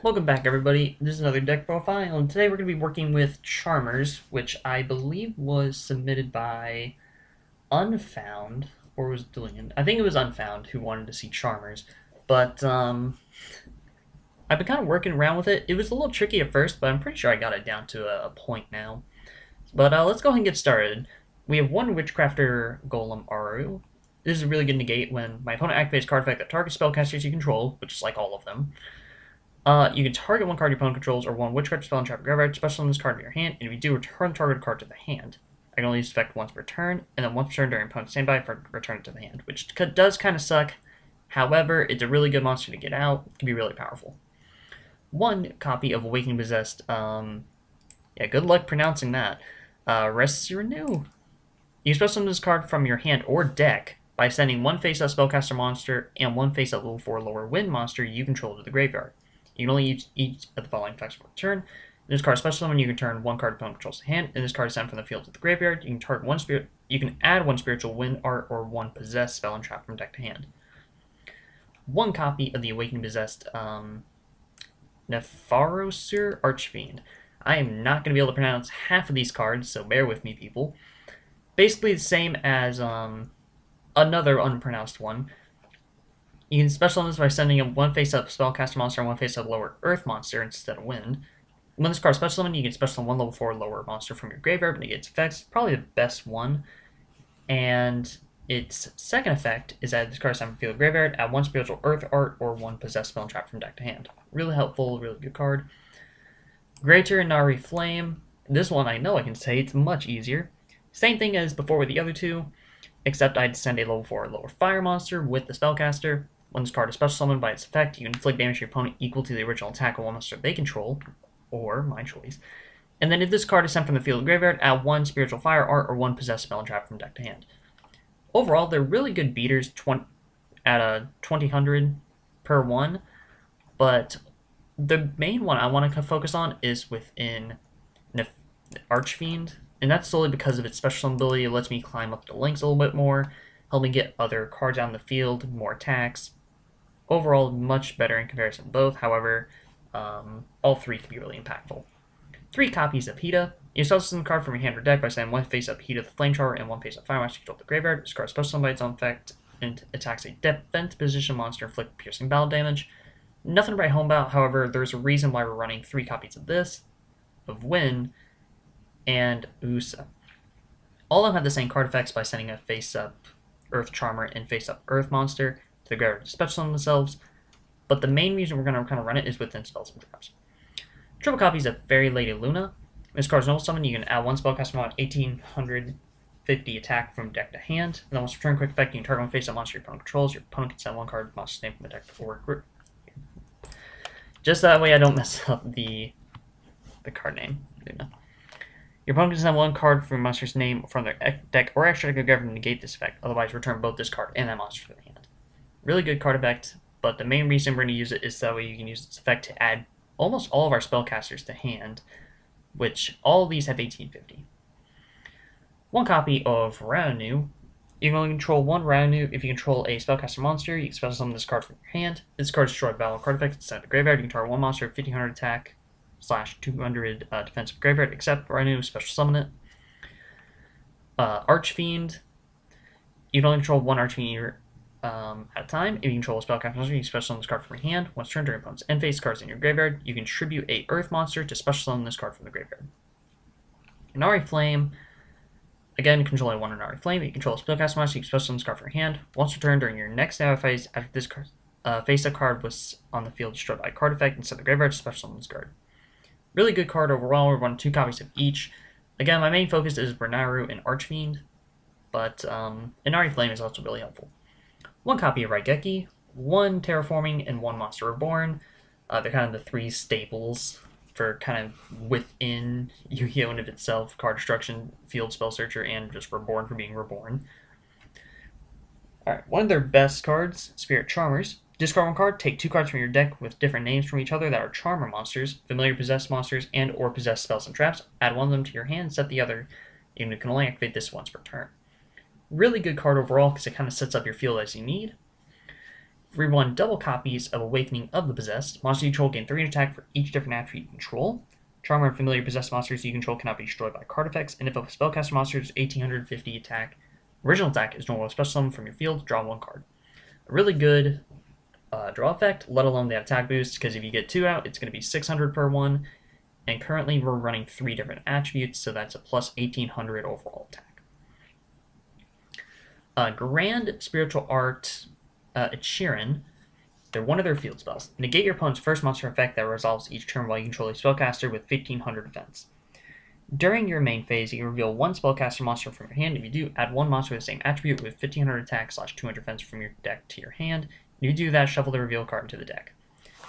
Welcome back, everybody. This is another deck profile, and today we're going to be working with Charmers, which I believe was submitted by Unfound, or was Dueling. I think it was Unfound who wanted to see Charmers, but I've been kind of working around with it. It was a little tricky at first, but I'm pretty sure I got it down to a point now. But let's go ahead and get started. We have one Witchcrafter Golem Aru. This is a really good negate when my opponent activates a card effect that targets spellcasters you control, which is like all of them. You can target one card your opponent controls or one Witchcraft spell and trap graveyard, special summon this card to your hand, and if you do, return the targeted card to the hand. I can only use effect once per turn, and then once per turn during opponent's standby for return it to the hand, which does kind of suck. However, it's a really good monster to get out. It can be really powerful. One copy of Awakening Possessed. Yeah, good luck pronouncing that. Rescue Renew. You can special summon this card from your hand or deck by sending one face-up spellcaster monster and one face-up level 4 lower wind monster you control to the graveyard. You can only use each of the following effects per turn. In this card special summon, you can turn one card opponent controls to hand, and this card is sent from the field to the graveyard. You can target one spirit. You can add one spiritual wind art or one possessed spell and trap from deck to hand. One copy of the Awakening Possessed Nepharosur Archfiend. I am not going to be able to pronounce half of these cards, so bear with me, people. Basically the same as another unpronounced one. You can special summon this by sending in one face-up spellcaster monster and one face-up lower earth monster instead of wind. When this card is special summoned, you can special summon one level 4 lower monster from your graveyard when it gets effects. Probably the best one. And its second effect is that this card is sent from field graveyard, add one spiritual earth art or one possessed spell and trap from deck to hand. Really helpful, really good card. Greater Nari Flame. This one I know I can say it's much easier. Same thing as before with the other two, except I'd send a level 4 lower fire monster with the spellcaster. When this card is special summoned by its effect, you can inflict damage to your opponent equal to the original attack of one monster they control, or my choice. And then if this card is sent from the field of graveyard, add one spiritual fire art or one possessed spell and trap from deck to hand. Overall, they're really good beaters at a 2000 per one, but the main one I want to focus on is within Archfiend, and that's solely because of its special summon ability. It lets me climb up the links a little bit more, help me get other cards out in the field, more attacks. Overall, much better in comparison to both. However, all three can be really impactful. 3 copies of Hita. You special summon a card from your hand or deck by sending one face-up Hita the Flamethrower and one face-up Fire Monster control the graveyard. This card is special summoned by its own effect and attacks a defense position monster, inflict piercing battle damage. Nothing to write home about. However, there's a reason why we're running 3 copies of this, of Win, and Usa. All of them have the same card effects by sending a face-up Earth Charmer and face-up Earth Monster to the graveyard to special summon themselves, but the main reason we're going to kind of run it is within spells and traps. Triple copies of Fairy Lady Luna. This card's normal summon, you can add one spellcaster mod 1850 attack from deck to hand, and then once return quick effect, you can target one face-up monster your opponent controls. Your opponent can send one card monster's name from the deck or group. Just that way I don't mess up the card name. Your opponent can send one card from a monster's name from their deck or extra deck to negate this effect. Otherwise, return both this card and that monster to the hand. Really good card effect, but the main reason we're going to use it is that way you can use this effect to add almost all of our spellcasters to hand, which all of these have 1850. One copy of Raunu. You can only control one Raunu if you control a spellcaster monster. You can special summon this card from your hand. This card is destroyed by all card effects and sent to the graveyard. You can target one monster with 1500 attack / 200 defensive graveyard, except Raunu, special summon it. Archfiend. You can only control one Archfiend at a time. If you control a spellcaster monster, you can special summon this card from your hand. Once turn during opponent's end phase cards in your graveyard, you can tribute a Earth monster to special summon this card from the graveyard. Inari Flame. Again, controlling one Inari Flame. If you control a spellcaster monster, you can special summon this card from your hand. Once returned during your next phase, after this card, face-up card was on the field destroyed by a card effect, instead of the graveyard, special summon this card. Really good card overall. We're running 2 copies of each. Again, my main focus is Bernaru and Archfiend, but Inari Flame is also really helpful. 1 copy of Raigeki, 1 Terraforming, and 1 Monster Reborn. They're kind of the 3 staples for kind of within Yugioh and of itself: card destruction, field spell searcher, and just reborn for being reborn. Alright, one of their best cards, Spirit Charmers. Discard 1 card, take 2 cards from your deck with different names from each other that are Charmer monsters, familiar possessed monsters, and or possessed spells and traps. Add one of them to your hand, set the other. You can only activate this once per turn. Really good card overall because it kind of sets up your field as you need. Rewind double copies of Awakening of the Possessed. Monsters you control gain 3 attack for each different attribute you control. Charmer and familiar possessed monsters you control cannot be destroyed by card effects, and if a spellcaster monster's 1850 attack, original attack is normal special summon from your field, draw 1 card. A really good draw effect, let alone the attack boost, because if you get 2 out, it's going to be 600 per one, and currently we're running 3 different attributes, so that's a plus 1800 overall attack. Grand Spiritual Art Ichiran. They're one of their field spells. Negate your opponent's first monster effect that resolves each turn while you control a spellcaster with 1500 defense. During your main phase, you can reveal 1 spellcaster monster from your hand. If you do, add 1 monster with the same attribute with 1500 attack / 200 defense from your deck to your hand. If you do that, shuffle the reveal card into the deck.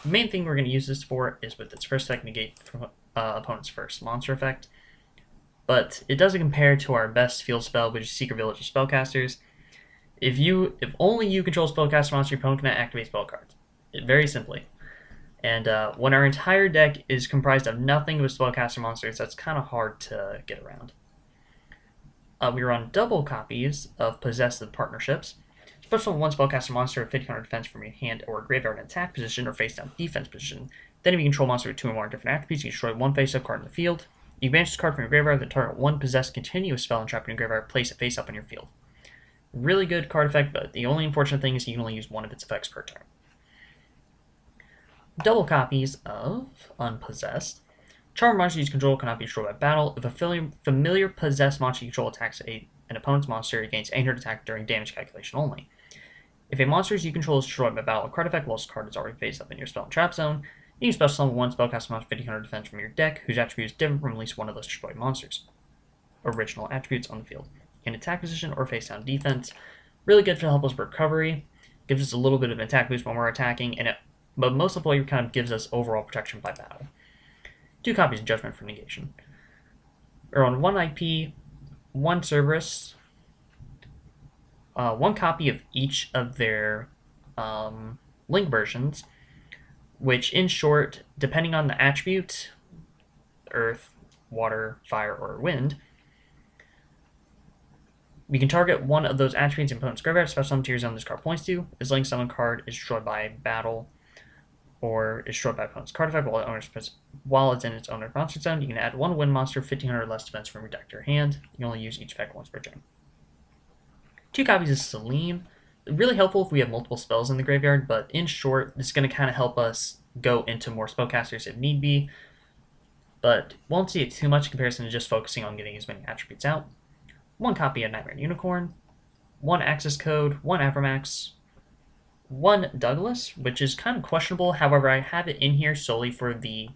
The main thing we're going to use this for is with its first effect, negate opponent's first monster effect. But it doesn't compare to our best field spell, which is Secret Village of Spellcasters. If only you control spellcaster monster, your opponent cannot activate spell cards. Very simply. And when our entire deck is comprised of nothing but spellcaster monsters, that's kind of hard to get around. We run double copies of Possessive Partnerships. Special 1 spellcaster monster with 1500 defense from your hand or graveyard in attack position or face down defense position. Then if you control monster with 2 or more different attributes, you can destroy 1 face-up card in the field. You banish this card from your graveyard, then target 1 possessed continuous spell entrapped in your graveyard, place it face up on your field. Really good card effect, but the only unfortunate thing is you can only use 1 of its effects per turn. Double copies of Unpossessed. Charm monster you control cannot be destroyed by battle. If a familiar possessed monster you control attacks an opponent's monster, it gains 800 attack during damage calculation only. If a monster you control is destroyed by battle, a card effect while this card is already face up in your spell and trap zone, you can special summon 1 spellcaster monster 1500 defense from your deck, whose attribute is different from at least 1 of those destroyed monsters' original attributes on the field. In attack position or face down defense. Really good to help us with recovery. Gives us a little bit of an attack boost when we're attacking, but most of all, it kind of gives us overall protection by battle. 2 copies of Judgment for negation. Or on 1 IP, 1 Cerberus, 1 copy of each of their Link versions, which in short, depending on the attribute, Earth, Water, Fire, or Wind, we can target 1 of those attributes in opponent's graveyard, special summon to your zone this card points to. This Link summon card is destroyed by battle or is destroyed by opponent's card effect while it's in its owner's monster zone. You can add 1 wind monster, 1500 less defense from your deck to your hand. You can only use each effect once per turn. 2 copies of Selene. Really helpful if we have multiple spells in the graveyard, but in short, this is going to kind of help us go into more spellcasters if need be, but won't see it too much in comparison to just focusing on getting as many attributes out. 1 copy of Nightmare Unicorn, 1 Access Code, 1 Avramax, 1 Douglas, which is kind of questionable. However, I have it in here solely for the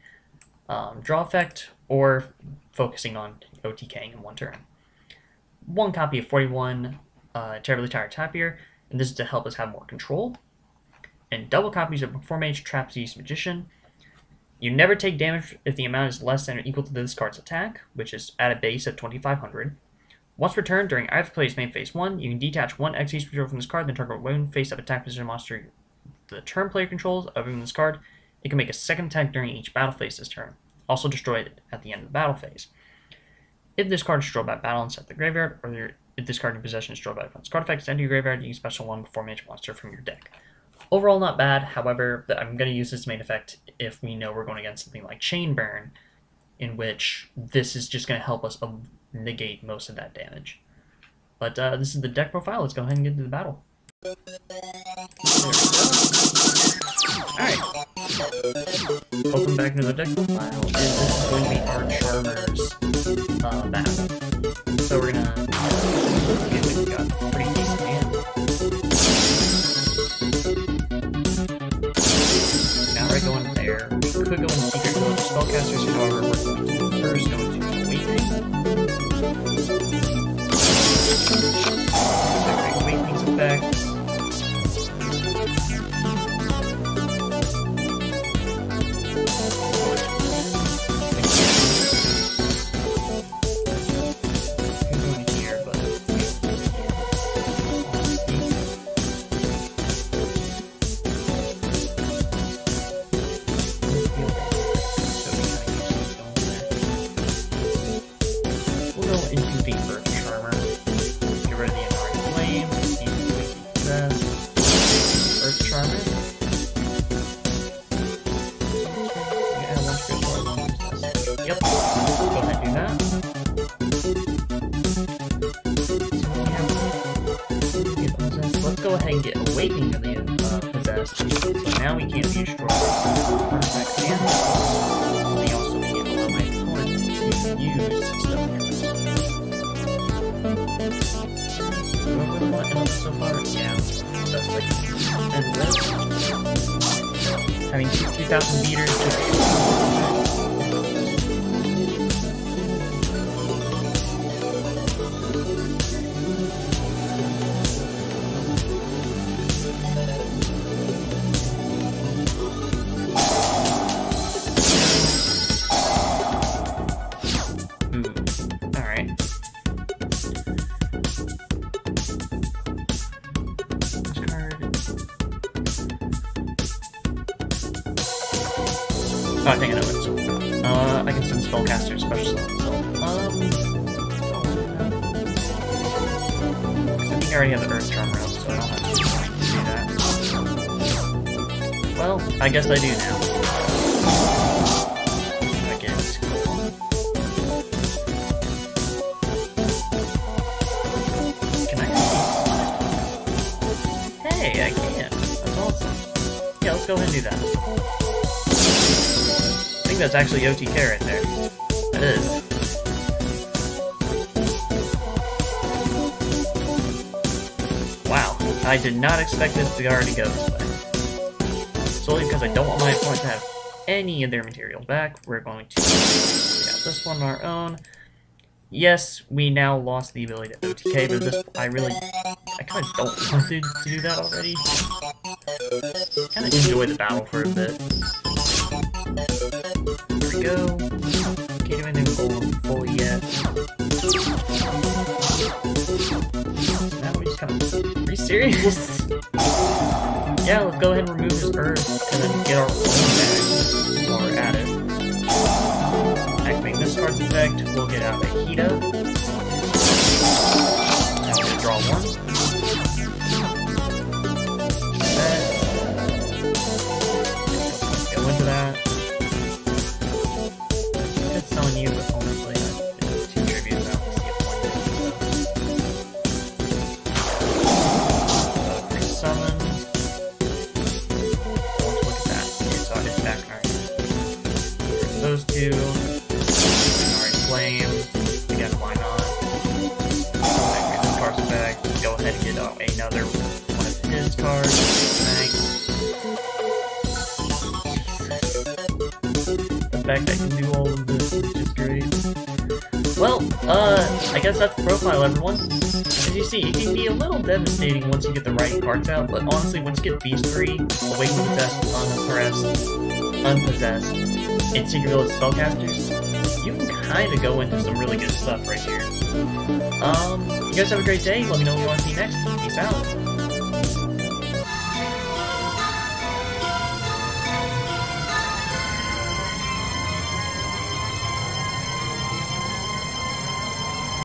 draw effect or focusing on OTKing in 1 turn. 1 copy of 41 Terribly Tired Tapir, and this is to help us have more control. And double copies of Perform Mage, Trapeze, Magician. You never take damage if the amount is less than or equal to this card's attack, which is at a base of 2500. Once per turn, during either play's main phase 1, you can detach 1 Execute Control from this card, then target 1 face-up attack position monster the turn player controls other than this card. It can make a second attack during each battle phase this turn, also destroyed at the end of the battle phase. If this card is destroyed by battle and set the graveyard, or if this card in possession is destroyed by opponent's card effect, send to your graveyard, you can special 1 Perform Mage monster from your deck. Overall, not bad. However, I'm going to use this main effect if we know we're going against something like Chain Burn, in which this is just going to help us negate most of that damage. But this is the deck profile. Let's go ahead and get into the battle. There we go. Alright. Welcome back to the deck profile, and this is going to be our Charmer's battle. So we're gonna we got a pretty decent hand. Now we're going there. We could go in Secret Village Spellcasters, however, we're going to first go into Awakening. Awakening's effect. Charmer. that. Let's go ahead and get Awakening of the Possessed. So now we can't be destroyed. Perfect. And we also can't allow my opponent to use Stone Arrows. Whoever the one so far? Yeah. That's like. And this. Having 2,000 meters to. Oh, I think I know it. I can send Spellcaster special summon, so, I think I already have the Earth Charm around, so I don't have to do that. Well, I guess I do now. I guess. Can I see? Hey, I can. That's awesome. Yeah, let's go ahead and do that. I think that's actually OTK right there. That is. Wow, I did not expect this to already go this way. Solely because I don't want my opponent to have any of their material back, we're going to get out this one on our own. Yes, we now lost the ability to OTK, but this, I kind of don't want to do that already. Kind of enjoy the battle for a bit. There we go. Can't do anything fully yet. Now we just kind of... Are you serious? Yeah, let's go ahead and remove this Earth, and then get our own back while we're at it. Activating this card's effect, we'll get out a Hida. Now we're gonna draw one. That. Go into that. It's telling you, but honestly, it's two tributes. I don't see a point in it. Quick summon. Look at that. Okay, so it's back in our hand. Those two. Flame. Again, why not? Activate this card's effect. Go ahead and get another one of his cards. Thanks. The fact that I can do all of this is just great. Well, I guess that's the profile, everyone. As you see, it can be a little devastating once you get the right cards out, but honestly, once you get these three, Awaken the Best, Unoppressed, Unpossessed, and Secret Village Spellcasters, you can kind of go into some really good stuff right here. You guys have a great day. Let me know what you want to see next. Peace out.